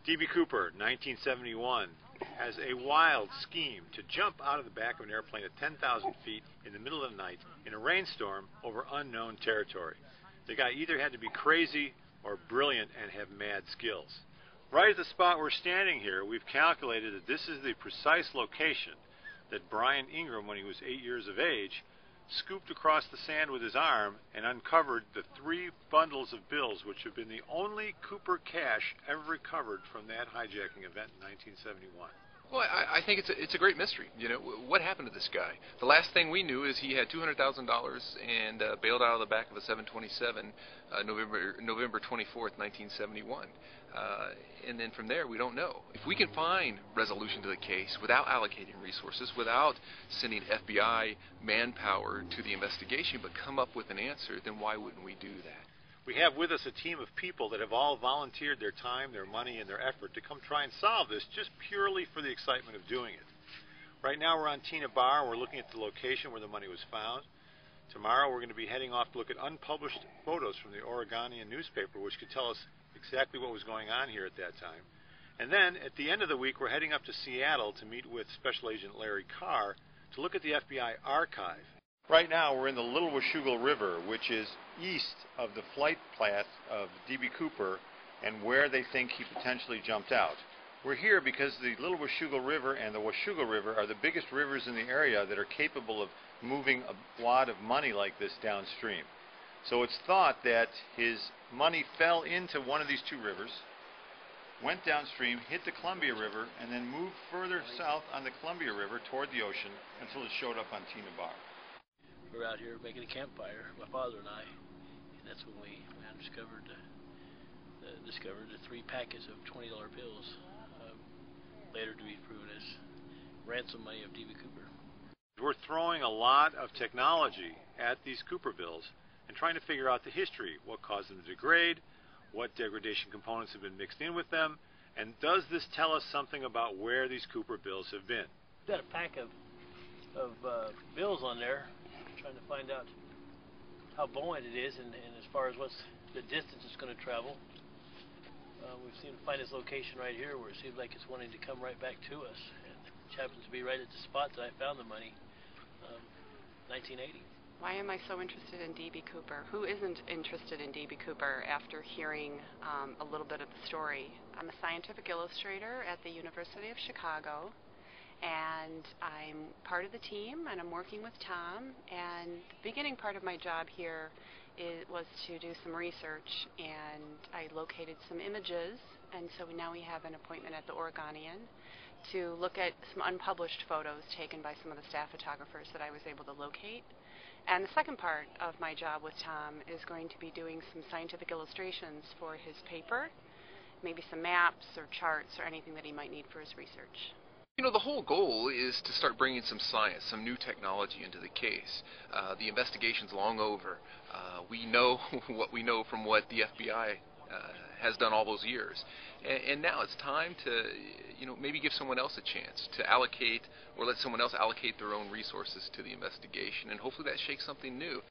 D.B. Cooper, 1971, has a wild scheme to jump out of the back of an airplane at 10,000 feet in the middle of the night in a rainstorm over unknown territory. The guy either had to be crazy or brilliant and have mad skills. Right at the spot we're standing here, we've calculated that this is the precise location that Brian Ingram, when he was 8 years of age, scooped across the sand with his arm and uncovered the 3 bundles of bills which have been the only Cooper cash ever recovered from that hijacking event in 1971. Well, I think it's a great mystery. You know, what happened to this guy? The last thing we knew is he had $200,000 and bailed out of the back of a 727 November 24th, 1971. And then from there, we don't know. If we can find resolution to the case without allocating resources, without sending FBI manpower to the investigation, but come up with an answer, then why wouldn't we do that? We have with us a team of people that have all volunteered their time, their money, and their effort to come try and solve this just purely for the excitement of doing it. Right now we're on Tina Bar and we're looking at the location where the money was found. Tomorrow we're going to be heading off to look at unpublished photos from the Oregonian newspaper which could tell us exactly what was going on here at that time. And then at the end of the week we're heading up to Seattle to meet with Special Agent Larry Carr to look at the FBI archive. Right now we're in the Little Washougal River, which is east of the flight path of D.B. Cooper and where they think he potentially jumped out. We're here because the Little Washougal River and the Washougal River are the biggest rivers in the area that are capable of moving a wad of money like this downstream. So it's thought that his money fell into one of these 2 rivers, went downstream, hit the Columbia River, and then moved further south on the Columbia River toward the ocean until it showed up on Tina Bar. We're out here making a campfire, my father and I, and that's when we discovered the 3 packets of $20 bills, later to be proven as ransom money of D.B. Cooper. We're throwing a lot of technology at these Cooper bills and trying to figure out the history, what caused them to degrade, what degradation components have been mixed in with them, and does this tell us something about where these Cooper bills have been? We've got a pack of bills on there, trying to find out how buoyant it is and as far as what's the distance it's going to travel. We've seen to find this location right here where it seems like it's wanting to come right back to us, and which happens to be right at the spot that I found the money, 1980. Why am I so interested in D.B. Cooper? Who isn't interested in D.B. Cooper after hearing a little bit of the story? I'm a scientific illustrator at the University of Chicago, and I'm part of the team, and I'm working with Tom, and the beginning part of my job here was to do some research, and I located some images, and so now we have an appointment at the Oregonian to look at some unpublished photos taken by some of the staff photographers that I was able to locate. And the second part of my job with Tom is going to be doing some scientific illustrations for his paper, maybe some maps or charts or anything that he might need for his research. You know, the whole goal is to start bringing some science, some new technology into the case. The investigation's long over. We know what we know from what the FBI has done all those years. And now it's time to, you know, maybe give someone else a chance to allocate or let someone else allocate their own resources to the investigation. And hopefully that shakes something new.